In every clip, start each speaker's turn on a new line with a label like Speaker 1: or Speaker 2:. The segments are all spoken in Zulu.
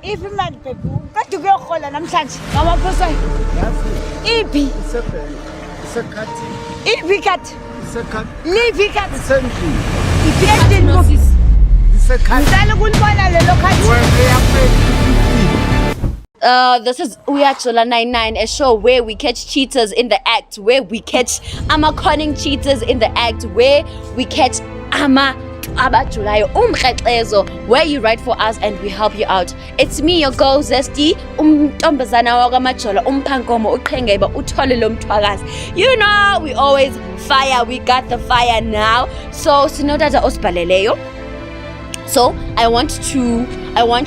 Speaker 1: If imali baby, kade kuyohola namhlanje ngamaphoswa. Iphi?
Speaker 2: Isekhathi.
Speaker 1: Iphi khathi?
Speaker 2: Isekhathi.
Speaker 1: Livi khathi?
Speaker 2: Isendlini.
Speaker 1: Iphi endlini office?
Speaker 2: Isekhathi.
Speaker 1: Ngicela ukulibona lelo khathi.
Speaker 3: This is Uyachola 99, a show where we catch cheaters in the act, where we catch conning cheaters in the act, where we catch abajulayo umkhatlezo, where you write for us and we help you out. It's me, your girl Zesty, Tombazana wakamajola, Phankomo, uqhengeba, uthole lo mthwakazi. You know, we always fire, we got the fire now. So sinodata osbaleleyo. So I want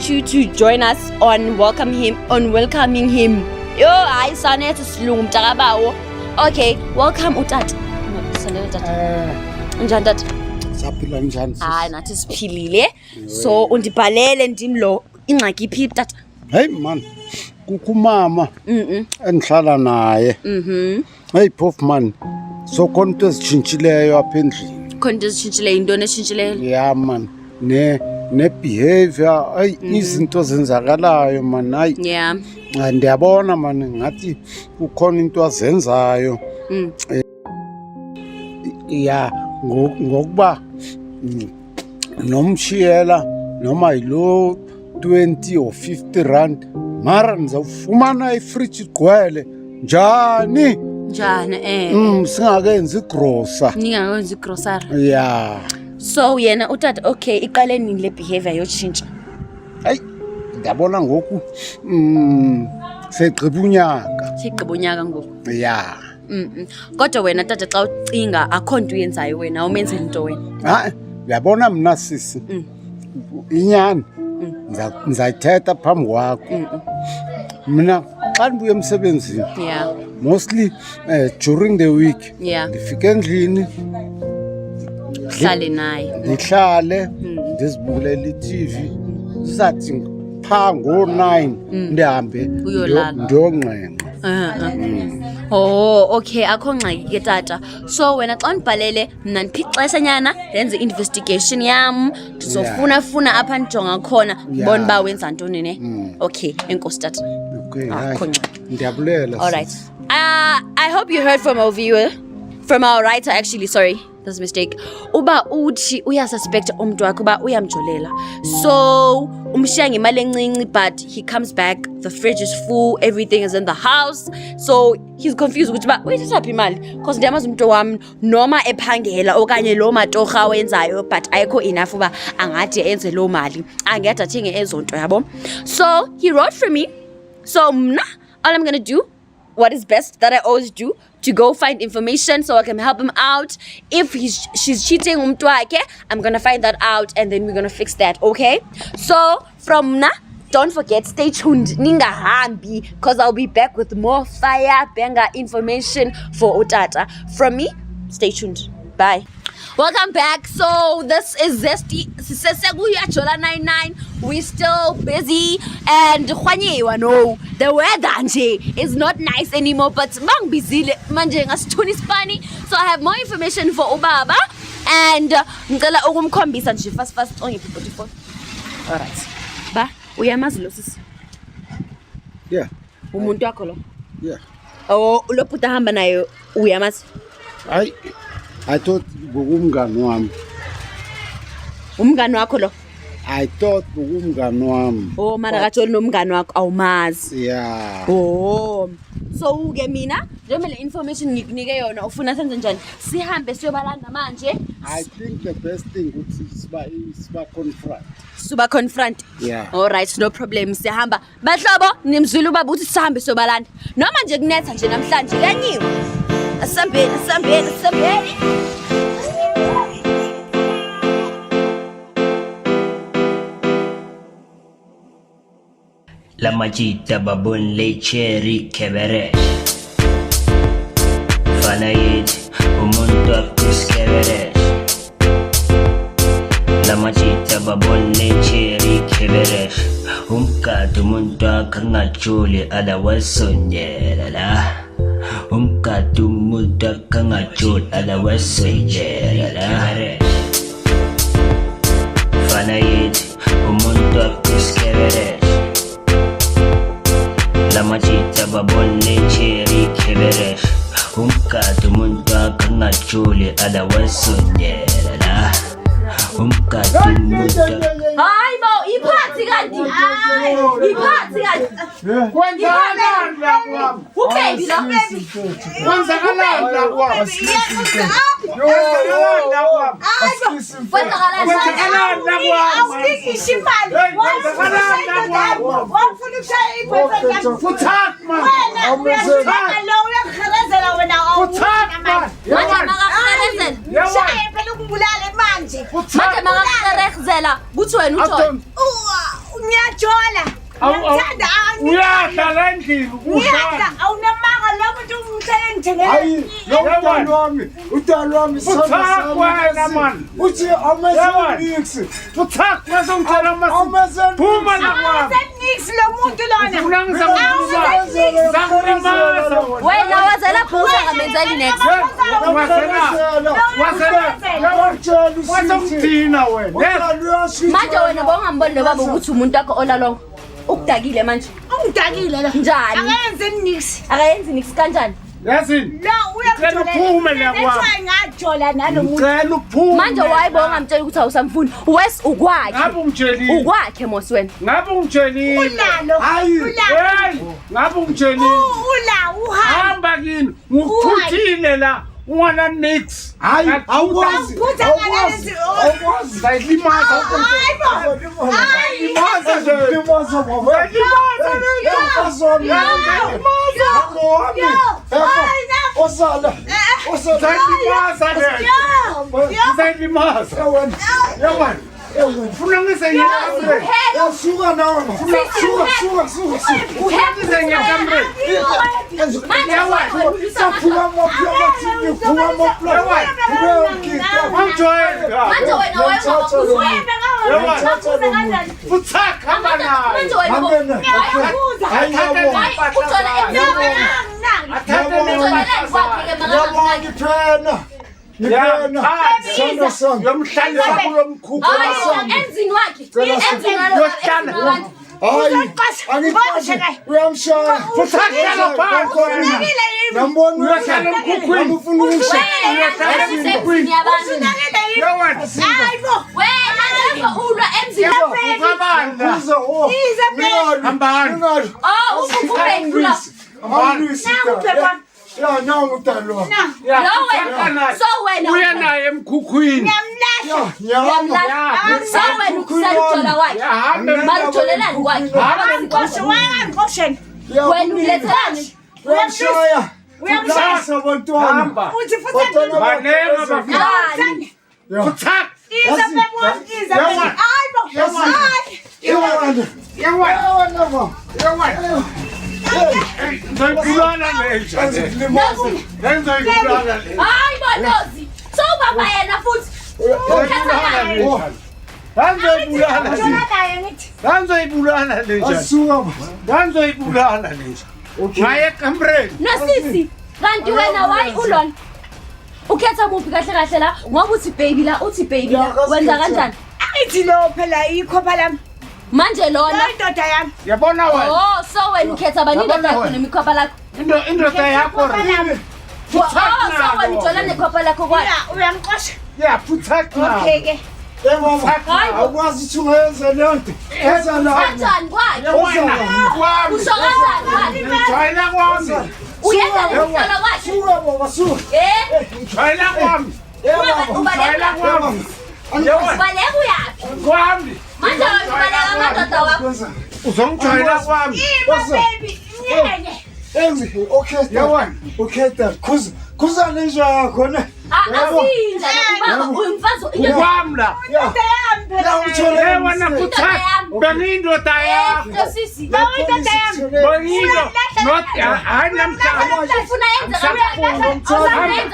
Speaker 3: you to join us on welcoming him. Yo, I sanet silungu mtakabawo. Okay, welcome utata. Njani tata?
Speaker 2: Saphila njani?
Speaker 3: Hayi nathi siphilile. So undibhalele ndimlo ingxaki iphi tata?
Speaker 2: Hey man, kukumama. Endihlala naye. Hey phofu man. So khona into ezitshintshileyo apha endlini.
Speaker 3: Khona into ezitshintshileyo, intoni esitshintshileyo?
Speaker 2: Yeah man. Ne behavior ay izinto zenzakalayo man ay
Speaker 3: yeah
Speaker 2: ndiyabona man ngathi ukhona into azenzayo yeah ngokuba nomshiyela noma yilo 20 or 50 rand mara nizawufumana ifridge igcwele njani singakenzi igrosa
Speaker 3: ningakenzi igrosari
Speaker 2: yeah.
Speaker 3: So yena utata okay iqale nini le behavior yotshintsha?
Speaker 2: Hayi ngiyabona ngoku segqiba unyaka
Speaker 3: ngoku
Speaker 2: yeah
Speaker 3: kodwa wena tata xa ucinga akho nto uyenzayo wena umenzela into wena
Speaker 2: hayi uyabona mna sisi inyani ngizayithetha phambi kwakho mina xa ndibuya emsebenzini
Speaker 3: yeah
Speaker 2: mostly during the week
Speaker 3: yeah
Speaker 2: ndifika endlini
Speaker 3: hlale naye
Speaker 2: ndihlale ndizibukele iTV sizathi pha ngo-9 ndihambe ndiyonqenqa
Speaker 3: Oh okay akho ngxaki ke tata. So wena xa ndibhalele mna ndiphi ixeshanyana ndenze investigation yam ndizofuna apha ndijonga khona ndibone uba wenza ntoni ne. Okay enkosi tata.
Speaker 2: Okay akho ngxaki ndiyabulela.
Speaker 3: All right. I hope you heard from our writer actually, sorry. That's a mistake. Uba uthi uyasuspect umuntu wakhe uba uyamjolela. So umshiya ngemali encinci but he comes back, the fridge is full, everything is in the house. So he's confused ukuthi ba uyithathaphi imali because ndiyamazi umuntu wami noma ephangela okanye lo matorha wenzayo but ayikho enough uba angathi enze lo mali angeda athinge ezonto yabo. So he wrote for me. So mna all I'm going to do what is best that I always do to go find information so I can help him out. If she's cheating umuntu wakhe, I'm gonna find that out and then we're gonna fix that, okay? So from now, don't forget, stay tuned. Ningahambi, because I'll be back with more fire banger information for utata. From me, stay tuned. Bye. Welcome back. So this is Zesty. Uyachola 99. We're still busy and no, the weather is not nice anymore. But mang busy manje ngasithuni Spani. So I have more information for ubaba and ngicela ukumkhombisa nje fast on your 44. All right. Ba uyamazi lo sisi?
Speaker 2: Yeah.
Speaker 3: Umuntu wakho lo?
Speaker 2: Yeah.
Speaker 3: Oh lo puta hamba nayo uyamazi?
Speaker 2: Hayi I thought umngani wami.
Speaker 3: Umngani wakho lo?
Speaker 2: I thought umngani wami.
Speaker 3: Oh mara katholi nomngani wakho awumazi.
Speaker 2: Yeah.
Speaker 3: Oh. So uke mina njengoba le information ngikunike yona ufuna senze njani? Sihambe siyobalanda manje.
Speaker 2: I think the best thing ukuthi siba confront.
Speaker 3: Suba confront.
Speaker 2: Yeah.
Speaker 3: All right, no problem. Sihamba. Bahlobo nimzulu baba uthi sihambe siyobalanda. Noma nje kunetha nje namhlanje kanyiwe. Asambeni.
Speaker 4: La majita babun le cherry keberesh Fanayit umuntu akus keberesh La majita babun le cherry keberesh Umkadu umuntu akangajuli ala wasonyela la umgadi umuntu akangajoli alawasojela fana yithi umuntu akwiskebele lamajita babone cherry keberesh umgadi umuntu akangajoli alawasojela umgadi umuntu
Speaker 3: hayi bo iphathi kanti iphathi kanti
Speaker 2: Kwenzakalani la kwami?
Speaker 3: ubaby lo
Speaker 2: Kwenzakalani la kwami? Kwenzakalani la kwami?
Speaker 3: kwenzakalani
Speaker 2: Kwenzakalani la kwami?
Speaker 1: Awunikisha imali.
Speaker 2: Kwenzakalani la kwami?
Speaker 1: Wafuna ukushaya ibhoza yakho.
Speaker 2: Futhak man.
Speaker 1: Wena uyashaya lo uyakhalazela wena
Speaker 2: Futhak man.
Speaker 3: manje makakurezela
Speaker 1: Shaya phela ukubulala manje.
Speaker 3: manje makakurezela kuthi wena uthola
Speaker 1: Ngiyajola. Ngiyamthanda
Speaker 2: Uyadlala endlini
Speaker 1: ngiyadla awunamanga lo muntu umthele ngithengele.
Speaker 5: Hayi, lo udalo wami
Speaker 2: Futhak wena man.
Speaker 5: uthi amazonix
Speaker 2: Futhak ngizongitshela mase. Phuma la kwami.
Speaker 1: Nix lo muntu lona.
Speaker 2: Ufuna ngizakuzwa. Ngizakurimaza.
Speaker 3: wena wazela phuza ngamenzeli next
Speaker 2: Wazongithina wena.
Speaker 3: manje wena bongamboni nobaba ukuthi umuntu wakho olalongo ukudakile manje
Speaker 1: Ungidakile la.
Speaker 3: njani
Speaker 1: Akayenze nix.
Speaker 3: akayenzi nix kanjani
Speaker 2: Yazini.
Speaker 1: No,
Speaker 2: Ngicela uphume la kwami.
Speaker 1: Lethe ngajola nalo muntu.
Speaker 2: Ngicela uphume.
Speaker 3: manje wayibo ungamtshela ukuthi awusamfuni wes ukwakhe
Speaker 2: Ngabe ungitshelile.
Speaker 3: ukwakhe mos wena
Speaker 2: Ngabe ungitshelile.
Speaker 1: Ulalo.
Speaker 5: Hayi.
Speaker 1: Ulalo.
Speaker 2: Hey, ngabe ungitshelile.
Speaker 1: Ula uhamba.
Speaker 2: Hamba kini. Ngikhuthile la. Ungana nix.
Speaker 5: Hayi, awukwazi.
Speaker 1: Awuphutha ngalezi.
Speaker 5: Awukwazi.
Speaker 2: Sayilimaza
Speaker 1: Hayibo. Hayi.
Speaker 2: Limaza nje.
Speaker 5: Limaza baba.
Speaker 2: Limaza nje.
Speaker 5: Osala. Osala.
Speaker 2: Sayilimaza nje. Sayilimaza. Yabona. Ufuna ngisenyekamre.
Speaker 5: Suka nawe. Suka.
Speaker 2: Ngisenyekamre.
Speaker 5: Saphuma mopya bathini phuma mopya.
Speaker 2: Ungijoyela.
Speaker 3: manje wena wena
Speaker 2: Futhak hamba
Speaker 3: manje
Speaker 2: naye.
Speaker 3: wena
Speaker 5: Hayi yabo.
Speaker 3: uthola
Speaker 2: Athathe nempahla zakhe.
Speaker 5: Ngipena. Sanda sami.
Speaker 2: Yomhlalisa kulo mkhukhu.
Speaker 3: emzini wakhe
Speaker 2: Yohlala.
Speaker 5: Hayi. Angikwazi. Uyamshaya.
Speaker 2: Futhak hlala phansi.
Speaker 5: Nambona
Speaker 2: Uyohlala emkhukhwini.
Speaker 5: ufuna ukungishaya.
Speaker 3: ulwa emzini
Speaker 2: Ukabanda.
Speaker 5: Kuza oh.
Speaker 2: Hambani.
Speaker 3: uphendula
Speaker 5: Amlwisi. Ya nawo utalo.
Speaker 3: so wena
Speaker 2: Uya naye emkhukhwini.
Speaker 5: Nyama.
Speaker 3: so wena ukusalithola kwakhe malutholelani kwakhe wena ulethelani
Speaker 5: Uyamshaya. Uyamshaya bantwana.
Speaker 2: Hamba. Banenga bafuna. Futhak. Ngizoyibulala lenja. Ngizoyibulala lenja.
Speaker 3: hayi bonozi so ubaba yena futhi
Speaker 2: Ngizoyibulala lenja. Ngizoyibulala lenja. Ngaye ekamreni.
Speaker 3: nosisi kanti wena wayi ulona ukhetha kuphi kahle kahle la ngoba uthi baby la uthi baby la wenza kanjani
Speaker 1: Ayithi lo phela ikhopha lami.
Speaker 3: manje lona
Speaker 1: Indoda yami.
Speaker 2: Yabona wena.
Speaker 3: oh so wena ukhetha bani indoda yakho nemikhwapha lakho
Speaker 2: Indoda yakho rini.
Speaker 3: so wena uthola nekhwapha lakho kwakhe
Speaker 1: Uyamqosha.
Speaker 2: Yeah, Futhak now.
Speaker 1: Okay ke.
Speaker 5: Awukwazi ukuthi ungayenza leyo nto. Yenza nawe.
Speaker 3: kanjani kwakhe
Speaker 2: Kwami.
Speaker 3: usho kanjani kwakhe
Speaker 2: Ngijwayela kwami.
Speaker 3: uyenza ukuhlola kwakhe
Speaker 5: Suka baba suka.
Speaker 2: Ngijwayela kwami. Ngijwayela kwami.
Speaker 3: ubaleka uyaphi
Speaker 2: Kwami.
Speaker 3: manje wena ubaleka amadoda wakho
Speaker 2: Uzongijwayela kwami.
Speaker 1: Baby. Ngeke.
Speaker 5: Enzi ukhetha.
Speaker 2: Yabona.
Speaker 5: Ukhetha kuza nenja yakho ne.
Speaker 3: asinja ubaba uyimfazo
Speaker 2: Kwami la.
Speaker 1: Indoda yami phela.
Speaker 5: Yawuthola
Speaker 2: Yewona Futhak. Bengindoda yakho.
Speaker 3: sisi
Speaker 1: Indoda yami.
Speaker 2: Bengindo. Not hayi namhlanje.
Speaker 3: ufuna yenza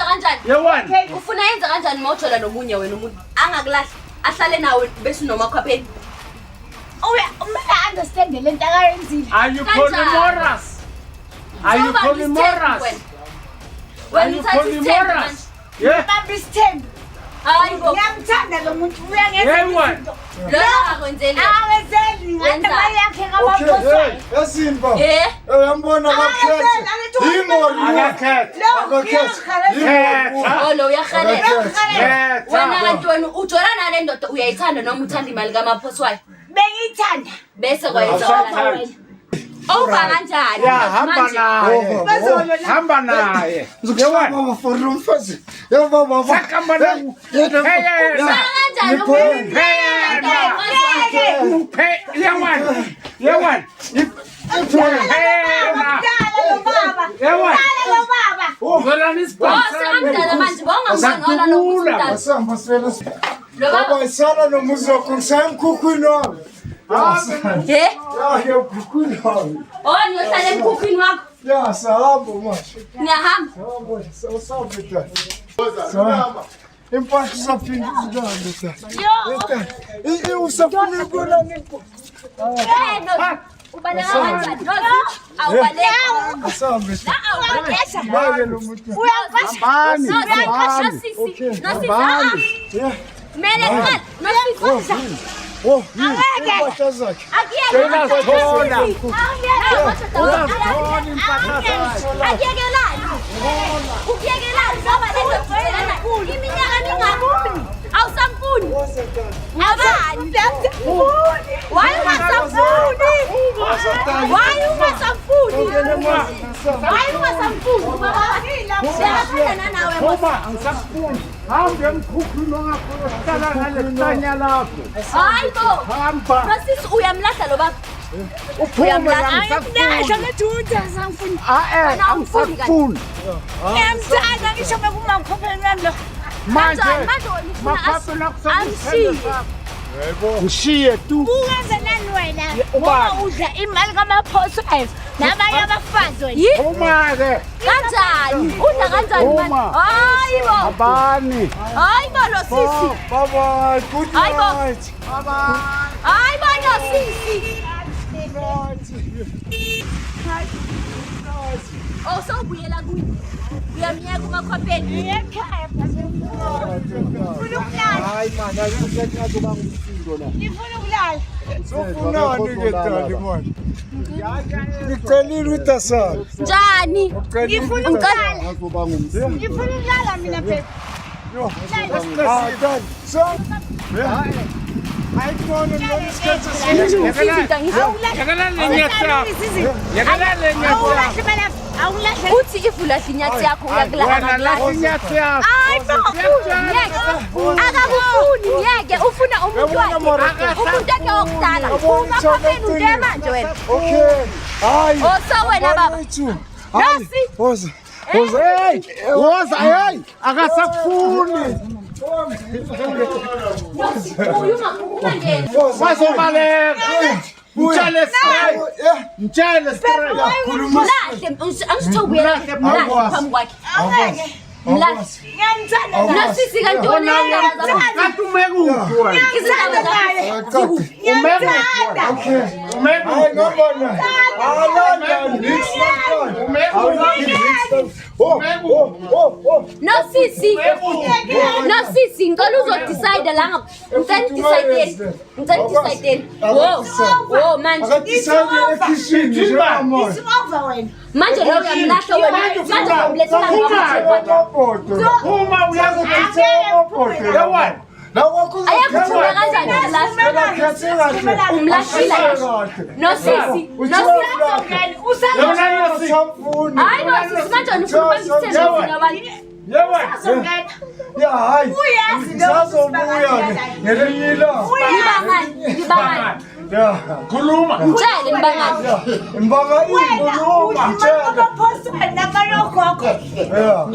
Speaker 3: kanjani
Speaker 2: Yewona.
Speaker 3: ufuna yenza kanjani mawujola nomunye wena umuntu angakulahla ahlale nawe bese nomakhwapheni
Speaker 1: Umela understand lento akayenzile.
Speaker 2: Are you polyamorous? Are you polyamorous?
Speaker 3: wena uthatha isithembu manje.
Speaker 1: Bamba isithembu.
Speaker 3: Hayi bo.
Speaker 1: Ngiyamthanda lo muntu uyangenza izinto.
Speaker 3: Lo akakwenzeli.
Speaker 1: Awenzeli ngathi imali yakhe
Speaker 5: Okay,
Speaker 1: kabaphoswayo.
Speaker 5: yasimba.
Speaker 3: Eh?
Speaker 5: Uyambona bakhethe. Imoli.
Speaker 3: Oh lo uyahalela. Wena kanti wena ujola nale ndoda uyayithanda noma uthanda imali kaMaphoswayo?
Speaker 1: Bengiyithanda.
Speaker 3: Bese kwayenza wena. Over kanjani?
Speaker 2: hamba naye. Hamba naye.
Speaker 5: Baba for umfazi. Ya baba.
Speaker 2: Sakamba na.
Speaker 3: Kanjani
Speaker 2: Yawan.
Speaker 5: Asamba sena. Baba isana no muzi wako ngisamkhukhwini wami.
Speaker 3: Eh?
Speaker 5: Ya ukhukhwini wami.
Speaker 3: Oh niyohlala emkhukhwini wakho.
Speaker 5: Ya sahamba manje.
Speaker 3: Ngiyahamba.
Speaker 5: Sawusabe tata. Impahla isaphinda izihambe tata. Usafuna ukubona ngikho.
Speaker 3: Ubaleka kanjani? Awubaleka.
Speaker 5: Asambe.
Speaker 1: Awubaleka.
Speaker 5: Bake lo muntu.
Speaker 2: Hambani.
Speaker 3: Uyakasha sisi. Nosisa. Mele qala. Nosisa.
Speaker 5: Oh, impahla zakhe.
Speaker 3: Uyamlahla lo baba. Uyamlahla.
Speaker 1: Ngiyamlahla ngethuta sangifuni.
Speaker 2: Angifuni.
Speaker 1: Ngiyamthanda ngisho bekumakhopheleni wami lo.
Speaker 2: Manje makhapela kusebenzisa. Ngishiye tu.
Speaker 1: Ungenzelani wena? Uma udla imali kaMaphoswayo nabanye abafazi wena.
Speaker 2: Uma-ke.
Speaker 3: Kanjani? Udla kanjani manje? Hayibo.
Speaker 2: Abani.
Speaker 3: Hayibo lo sisi.
Speaker 5: Bye-bye. Good night.
Speaker 3: Hayibo lo sisi. Oh sawubuyela kuyi. Uyamiyeka umakhwapheni.
Speaker 1: Ekhaya
Speaker 5: Hayi man, ayikusethi ngathi uba ngumsindo la.
Speaker 1: ngifuna ukulala.
Speaker 5: Sofunani ke dali man? Ngicelile utasana.
Speaker 3: Njani?
Speaker 1: Ngifuna ukulala.
Speaker 5: Ngazoba ngumsindo.
Speaker 1: Ngifuna ukulala mina baby.
Speaker 5: Dali. So. Ayibona lo isikhathi
Speaker 3: Uthi if ulahla inyathi yakho uyakulahla. Akakufuni ngeke ufuna umuntu wakhe. Umuntu wakhe okudala. Umakhwapheni ude manje wena.
Speaker 5: Okay. Hayi.
Speaker 3: So wena baba. Nasi.
Speaker 5: Woza.
Speaker 2: Hey, woza hey, akasafuni. Wazobaleka. Mtshele straight. Mtshele straight.
Speaker 3: Mlahle angithobuyela phambi kwakhe. Mlahle.
Speaker 1: Ngiyamthanda.
Speaker 3: Nasisi kanti wena
Speaker 2: Kanti umekuphi wena?
Speaker 1: Ngizithanda naye. Ngiyamthanda.
Speaker 5: Hayi ngobona.
Speaker 3: Nosisi ngicela uzodecide la ngapha. Ngicela decide. Wo manje.
Speaker 1: Isova wena.
Speaker 3: Manje lo uyamlahla wena. Manje ngomlethela
Speaker 2: Uma uyakuthi yawan.
Speaker 3: ayakuthula kanjani umlahla? Umlahlila nosisi. Hayi nosisi kanjani ufuna ukubambisela abantu?
Speaker 5: Ya hayi. Ngisazobuya ngelinye ilanga.
Speaker 3: Ngibangani?
Speaker 5: Ya.
Speaker 2: Khuluma.
Speaker 3: Ngitshele ngibangani?
Speaker 5: Mbanga ikhuluma mtshela. Ya.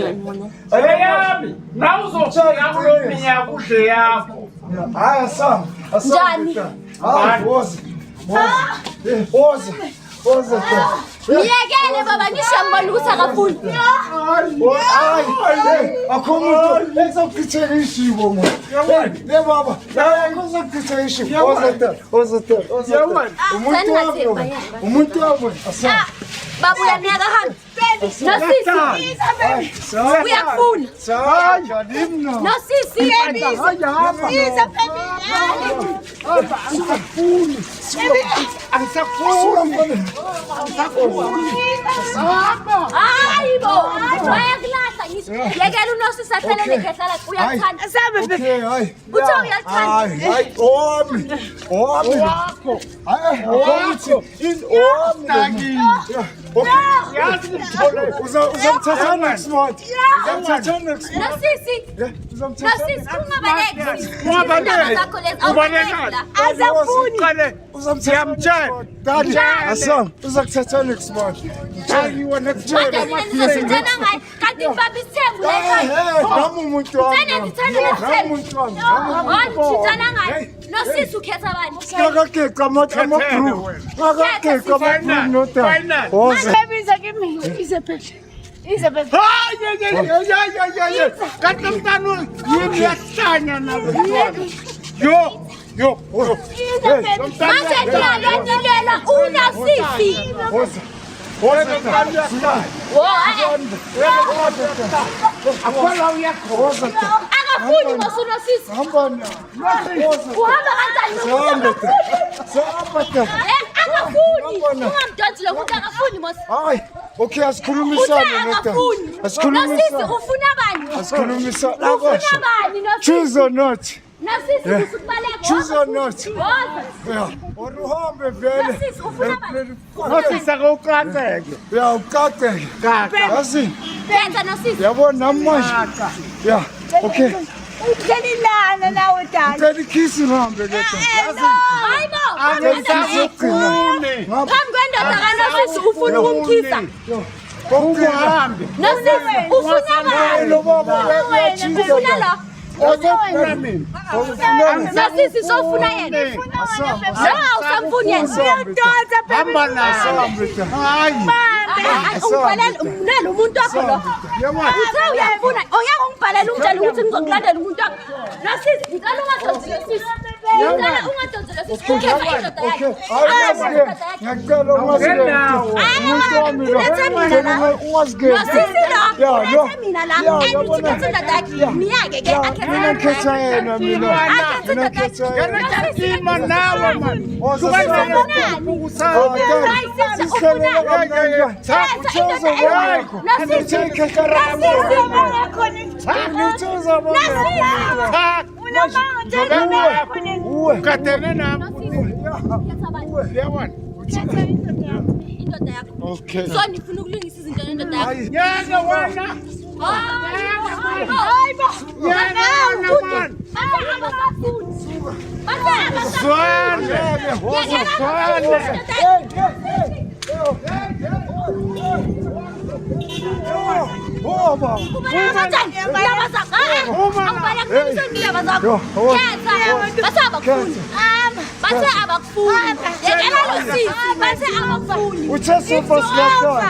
Speaker 2: Ayami. Nawuzofika kulomnya kudle yakho.
Speaker 5: Hayi asam.
Speaker 3: Njani?
Speaker 5: Hayi woza. Woza. Woza.
Speaker 3: Ngiyekele baba ngisho ngibona ukuthi akafuni.
Speaker 5: Hayi. Akhomuntu ezokuchitheka ishibo mona. Le baba. La ezokuchitheka ishibo. Woza. Umuntu wami. Asam.
Speaker 3: Baba uyamiyeka hamba. Nosisi. Uyakufuna. Nosisi yenza. Hayibo. Wayakulahla ngisho. Yekela uNosisi aphelele ngehlala uyathanda. Utho uyathanda.
Speaker 5: Uzomthatha next month.
Speaker 3: Nosisi
Speaker 5: Uzomthatha. Daddy, Asam, uzakuthatha next month. Ngitsheliwe next month.
Speaker 3: kanti mfamba isithembu
Speaker 5: Nami umuntu wami.
Speaker 3: Shintana ngayo. Nosisi ukhetha bani?
Speaker 5: Ngakakeka amabhru. Ngakakeka amabhru nota. Woza.
Speaker 1: Babiza kimi. Isabel.
Speaker 2: Kanti mntanu yini yahlanya nabo. Yo.
Speaker 3: Manje ngiyalanilela uNosisi. Akafuni mosuNosisi. Uhamba kanjani? Akafuni. Ungamdonsi lokuthi akafuni mosi.
Speaker 5: Hayi, okay, asikhulumisane nota.
Speaker 3: Nosisi ufuna bani?
Speaker 5: Asikhulumisane.
Speaker 3: Ufuna bani Nosisi?
Speaker 5: Choose or not.
Speaker 3: Nosisi usukubaleka.
Speaker 5: Choose or not.
Speaker 3: Woza.
Speaker 5: Uhambe vele.
Speaker 3: Nosisi ufuna bani?
Speaker 2: Nosisi akukateke.
Speaker 5: Ukateke. Yazi.
Speaker 3: Yenza Nosisi.
Speaker 5: Yabona namanje. Yeah. Okay.
Speaker 1: Uhlelilana nawe dad.
Speaker 5: Ngicela ikhisi ngihambe leta.
Speaker 3: Hayibo.
Speaker 2: Angisafuni.
Speaker 3: Phambi kwendoda kaNosisi ufuna ukumkhisa.
Speaker 2: Uhambe.
Speaker 3: Nosisi ufuna bani?
Speaker 5: Lo baba
Speaker 3: Ufuna lo?
Speaker 2: Ozofuna mina.
Speaker 3: Nosisi sofuna yena. Usamfuni yena.
Speaker 2: Hamba naso. Hayi.
Speaker 3: Ungibhalela nalo umuntu wakho lo. Uthe uyafuna. Oyake ungibhalela ungitshela ukuthi ngizokulandela umuntu wakho. Nosisi ngicela ungadonsi Nosisi. Ngicela ungadonsi Nosisi. Ukhetha indoda yakhe.
Speaker 5: ngiyacela ungazigedi. Umuntu wami lo. Ungazigedi.
Speaker 3: Nosisi lo. Lethe mina la.
Speaker 5: yabona.
Speaker 3: Engikhetha indoda yakhe. Miyake ke akhetha
Speaker 5: Mina ngikhetha yena mina.
Speaker 3: akhetha indoda yakhe.
Speaker 2: Ima nawe man. Ukatene nami. Yabona.
Speaker 5: Okay.
Speaker 3: So nifuna ukulungisa izinto nendoda yakho.
Speaker 2: Yeke wena.
Speaker 3: Hayibo.
Speaker 2: Yeke wena man. Zwane.
Speaker 5: Baba. Uthe sofa silahla.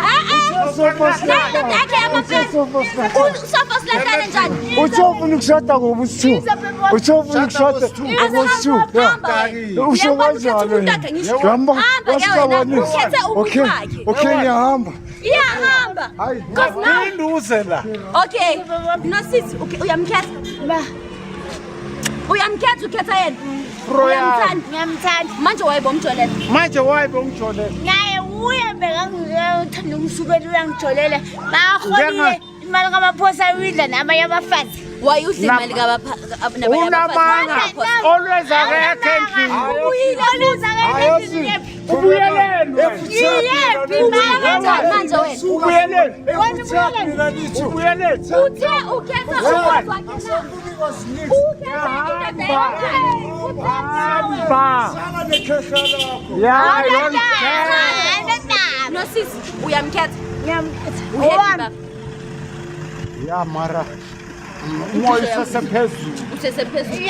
Speaker 5: Uthe ufuna ukushada ngobusuku. Uthe ufuna ukushada ngobusuku. Usho kanjalo. Ngihamba wasicabana. Okay. Okay ngiyahamba.
Speaker 3: Iyahamba. Because now
Speaker 2: Induze la.
Speaker 3: okay. Nosisi uyamkhetha. Uyamkhetha ukhetha yena. Uyamthanda.
Speaker 1: Ngiyamthanda.
Speaker 3: Manje wayebomjolela.
Speaker 2: Manje wayibe ungijolele.
Speaker 1: Naye uye bekangithanda umsukeli uyangijolele. Baholile imali kamaphosa uyidla nabanye abafazi.
Speaker 3: Wayudla imali kabapha
Speaker 2: Unamanga. Always akekho endlini. Ubuyelele.
Speaker 3: manje wena.
Speaker 2: Ubuyelele. Ubuyelele.
Speaker 3: Uthe ukhetha Nosisi uyamkhetha. Uyamkhetha.
Speaker 2: Ya mara. Moyo sephezulu.
Speaker 3: Usesephezulu.
Speaker 1: I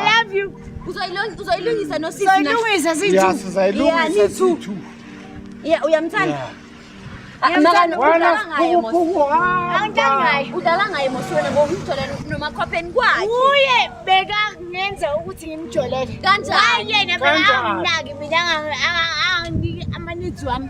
Speaker 1: love you.
Speaker 3: Uzoyilungisa Nosisi na.
Speaker 1: Soyilungisa sithi.
Speaker 2: Ya sizayilungisa sithu.
Speaker 3: Yeah, uyamthanda.
Speaker 2: Wena kuku
Speaker 1: Angithandayo.
Speaker 3: Udlala ngaye moswena ngomjolela nomakhopheni kwakhe.
Speaker 1: Uye bekangenza ukuthi ngimjolele.
Speaker 3: Kanjani?
Speaker 1: Yena bekanginaki mina anganiki amanidzi wami.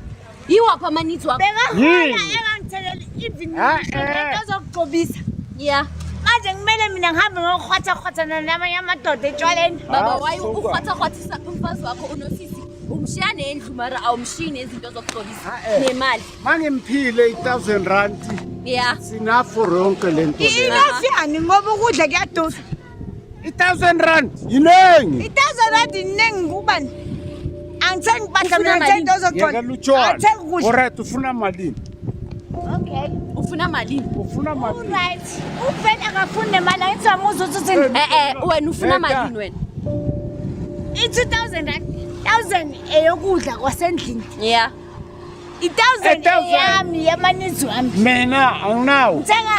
Speaker 3: Yiwaphi ama-needs wakho?
Speaker 1: Bekahola
Speaker 2: Yini?
Speaker 1: engangitheleli even
Speaker 2: Ah,
Speaker 1: into zokugcobisa.
Speaker 3: Yeah.
Speaker 1: Manje kumele mina ngihambe ngokuhwatha-hwathana namanye amadoda etshwaleni.
Speaker 3: Baba,
Speaker 2: Ah,
Speaker 3: why
Speaker 2: suka.
Speaker 3: ukhwatha-khwathisa umfazi wakho unosisi? Umshiya nendlu mara awumshiyi nezinto zokugcobisa
Speaker 2: Ah,
Speaker 3: nemali.
Speaker 2: Mangimphile 1,000 rand
Speaker 3: Yeah.
Speaker 2: sinafo yonke lento leyo.
Speaker 1: Inafiyani ngoba ukudla kuyadusa.
Speaker 2: 1,000 rand yinengi.
Speaker 1: 1,000 rand iningi kubani? Angithengi mpahla mina
Speaker 3: Ufuna
Speaker 1: ngithenga into
Speaker 2: Yeka
Speaker 1: zokugcoba.
Speaker 2: lutshwana.
Speaker 1: Angithengi ukudla.
Speaker 2: Alright, ufuna malini?
Speaker 1: Okay.
Speaker 3: Ufuna malini?
Speaker 2: Ufuna malini?
Speaker 1: Alright. Uvele akafuni nemali angithamuzwa ukuthi
Speaker 3: Wena ufuna
Speaker 2: Eta.
Speaker 3: malini wena?
Speaker 1: i-2,000 rand. 1,000 eyokudla kwasendlini.
Speaker 3: Yeah.
Speaker 1: 1,000
Speaker 2: 1,000.
Speaker 1: eyami yamanisi wami.
Speaker 2: Mina anginawo.
Speaker 1: Ngithenga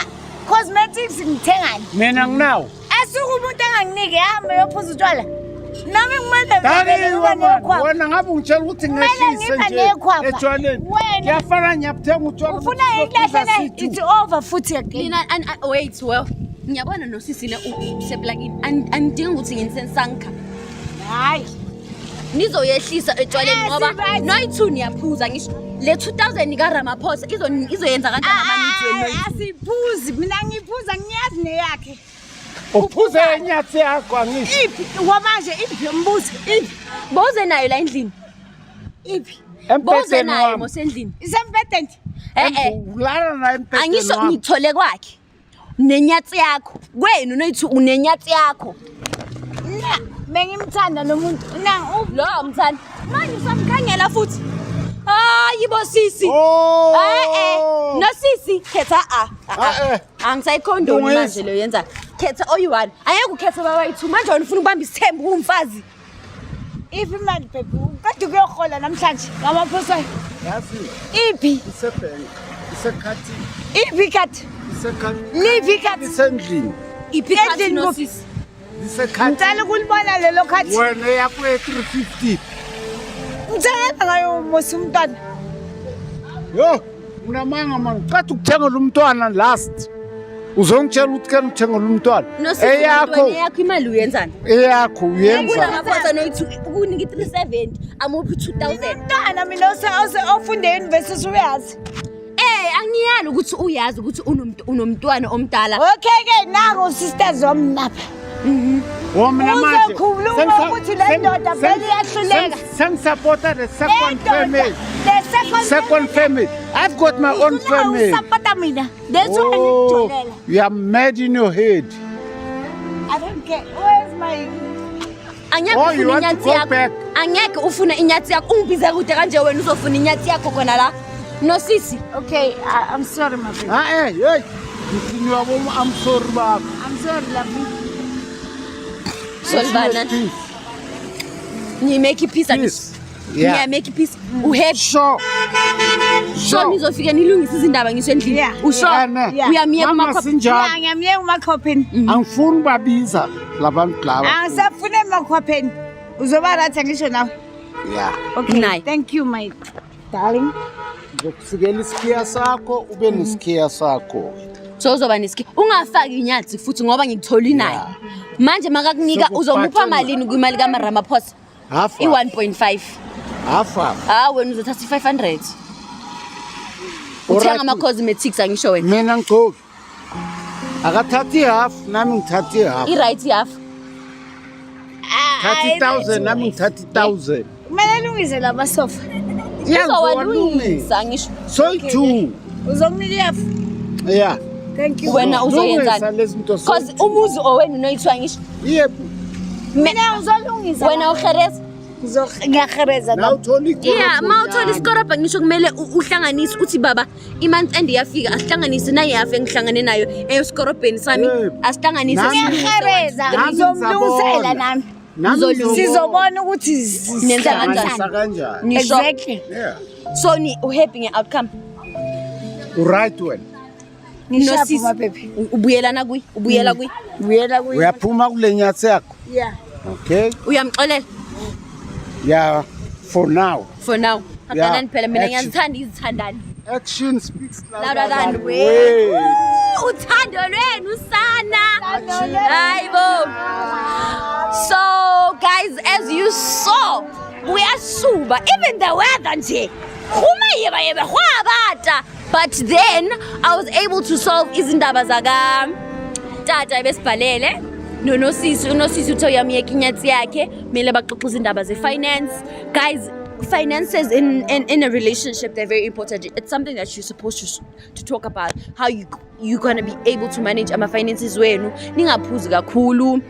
Speaker 1: cosmetics ngithengani.
Speaker 2: Mina anginawo.
Speaker 1: Asuke umuntu enganginiki ahambe yophuza utshwala. Nami ngimele
Speaker 2: Daliwa man, wena ngabe ungitshela ukuthi
Speaker 1: Kumele
Speaker 2: ngehlise
Speaker 1: ngibe
Speaker 2: nje
Speaker 1: nekhwapha.
Speaker 2: etshwaleni.
Speaker 1: Wena.
Speaker 2: Kuyafana ngiyabuthenga utshwala.
Speaker 1: ufuna iyilahlele it's over futhi again.
Speaker 3: Mina wait, well. Ngiyabona nosisi le useplugini. Angidingi ukuthi nginisensanka.
Speaker 1: Hayi.
Speaker 3: Nizoyehlisa etshwaleni ngoba
Speaker 1: right.
Speaker 3: noyi-2 niyaphuza ngisho. Le 2,000 kaRamaphosa izoyenza kanjani ama-needs wenu noyi-2?
Speaker 1: Asiphuzi mina ngiphuza ngiyazi neyakhe.
Speaker 2: Uphuze enyathi yakho angisho.
Speaker 1: Iphi wamanje iphi mbuzi iphi
Speaker 3: Boze nayo la endlini.
Speaker 1: iphi
Speaker 3: Boze
Speaker 2: Empetheni
Speaker 3: nayo
Speaker 2: wami.
Speaker 3: mosendlini.
Speaker 1: isempedent.
Speaker 2: Ulala na empetheni
Speaker 3: Angisho
Speaker 2: wami.
Speaker 3: ngithole kwakhe. Nenyatsi yakho. Kwenu noyi-2 unenyatsi yakho.
Speaker 1: Na bengimthanda nomuntu nang
Speaker 3: Lo mthandi. Manje usamkhangela futhi. Hayi bosisi.
Speaker 2: Oh.
Speaker 3: Nosisi khetha
Speaker 2: Ah,
Speaker 3: angisayikhondoni
Speaker 2: Lungisa.
Speaker 3: manje leyo yenza. Khetha oyi-1. Angeke ukhethe babayi-2 manje wena ufuna ukubamba isithembu kuwumfazi.
Speaker 1: iphi imali baby kade kuyohola namhlanje ngamaphosa
Speaker 2: yazi
Speaker 1: iphi
Speaker 2: isebhenki isekhathi
Speaker 1: iphi kade
Speaker 2: isekhathi
Speaker 1: Leave ikhathi.
Speaker 2: isendlini
Speaker 3: Iphi khathi
Speaker 1: Endlini kuphi?
Speaker 3: nosisi?
Speaker 2: isekhathi
Speaker 1: ngicela ukulibona lelo khathi
Speaker 2: wena yakho 350
Speaker 1: ngithengela ngayo mosi umntwana
Speaker 2: yo unamanga man qatha ukuthenga lo mntwana last uzongitshela ukuthi ke ngithenga lo mntwana
Speaker 3: Nosisi
Speaker 2: eyakho
Speaker 3: yakho imali uyenzani?
Speaker 2: eyakho uyenza
Speaker 3: Kulamaphosa noyi-2 ukunika i-370 amuphi 2,000.
Speaker 1: umntwana mina ofunde e-university uyazi
Speaker 3: Angiyali ukuthi uyazi ukuthi unomntwana omdala.
Speaker 1: okay-ke nango sisters wami lapha
Speaker 2: wona manje
Speaker 1: Uzokhuluma ukuthi le ndoda vele iyahluleka.
Speaker 2: sengisupporta the second family
Speaker 1: the
Speaker 2: second family I've got my own family
Speaker 1: usapota mina that's why
Speaker 2: oh
Speaker 1: ngikujolela
Speaker 2: you are mad in your head
Speaker 1: I don't care where's my
Speaker 3: Angeke
Speaker 2: Oh, you
Speaker 3: ufune
Speaker 2: want to
Speaker 3: inyathi
Speaker 2: go
Speaker 3: yakho.
Speaker 2: back?
Speaker 3: Angeke ufune inyathi yakho. Ungibize kude kanje wena uzofuna inyathi yakho khona la. Nosisi.
Speaker 1: okay I'm sorry my baby
Speaker 2: hey ngithini wabo I'm sorry baba
Speaker 1: I'm sorry love
Speaker 3: Solvana. Ni make peace and
Speaker 2: Peace. Yeah.
Speaker 3: make peace. Uhappy.
Speaker 2: sure
Speaker 3: So nizofika nilungisa izindaba ngisendlini.
Speaker 1: Yeah.
Speaker 3: Usho
Speaker 2: Yeah.
Speaker 3: uyamiyeka
Speaker 2: Mama
Speaker 3: makhophi.
Speaker 2: sinjalo
Speaker 1: ngiyamyeka umakhwapheni
Speaker 2: angifuni babiza labantu laba
Speaker 1: angisafune emakhwapheni uzoba right angisho nawe
Speaker 2: yeah
Speaker 1: okay
Speaker 3: Nayi.
Speaker 1: thank you my darling
Speaker 2: ngokusikela isikhiya sakho ube nesikhiya sakho
Speaker 3: So uzoba neski. Ungafaki inyathi futhi ngoba ngikutholi naye. Manje makakunika uzomupha malini kwimali kaMaramaphosa?
Speaker 2: half
Speaker 3: I-1.5.
Speaker 2: half
Speaker 3: Wena uzothatha i-500. Uthenga ama-cosmetics angisho wena.
Speaker 2: mina ngigcoki akathathi half nami ngithathi half
Speaker 3: I-right half.
Speaker 2: 30,000 nami ngithathi 1,000
Speaker 1: kumele lungise laba sofa
Speaker 3: Izowalungisa ngisho.
Speaker 2: so two
Speaker 1: uzonginika iyafu
Speaker 2: yeah
Speaker 1: thank you
Speaker 3: Wena
Speaker 2: Lungisa
Speaker 3: uzoyenzani?
Speaker 2: lezi zinto
Speaker 3: Cause umuzi owenu noyithiwa ngisho.
Speaker 2: yebo
Speaker 1: mina uzolungisa
Speaker 3: Wena uhereza.
Speaker 1: ngiyahereza
Speaker 2: na uthola
Speaker 3: Yeah, mawuthola isikoroba ngisho kumele uhlanganise uthi baba i-month end yafika asihlanganise naye yafe engihlangane nayo esikorobheni sami
Speaker 2: Yebo.
Speaker 3: asihlanganise
Speaker 2: Nami-
Speaker 1: ngiyahereza
Speaker 2: Nami
Speaker 1: ngizomlungisela nami
Speaker 2: Nami
Speaker 1: sizobona ukuthi
Speaker 3: Nenza
Speaker 2: Hlanganisa
Speaker 3: kanjani?
Speaker 2: kanjani
Speaker 3: Ngisho.
Speaker 1: exactly
Speaker 2: yeah
Speaker 3: So ni uhappy nge-outcome.
Speaker 2: uright wena
Speaker 1: ngishapu my baby
Speaker 3: Ubuyelana kuyi ubuyela kuyi
Speaker 1: buyela kuyo
Speaker 2: uyaphuma kule nyathi yakho
Speaker 1: yeah
Speaker 2: okay
Speaker 3: uyamxolela
Speaker 2: yeah for now
Speaker 3: for now.
Speaker 2: Yeah,
Speaker 3: Hakanani phela mina
Speaker 2: action.
Speaker 3: ngiyazithanda izithandani.
Speaker 2: action speaks
Speaker 3: Louder than
Speaker 2: than
Speaker 3: words.
Speaker 2: words.
Speaker 3: Uthando lwenu sana. Hayibo. So guys, as you saw, we are super. Even the weather nje. Uma But then I was able to solve izindaba zaka tata ebesibhalele unosisi uthe uyamyeka inyathi yakhe kumele baxoxe izindaba ze-finance. Guys, finances in a relationship, they're very important. It's something that you're supposed to talk about, how you're gonna be able to manage finances wenu ningaphuzi kakhulu.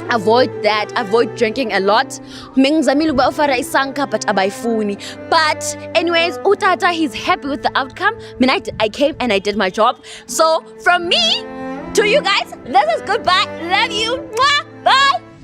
Speaker 3: Avoid that. Avoid drinking a lot. Mengizamile ukuba ufara isanka but abayifuni. But anyways, utata, he's happy with the outcome. I came and I did my job. So from me to you guys, this is goodbye. Love you. Mwah. Bye.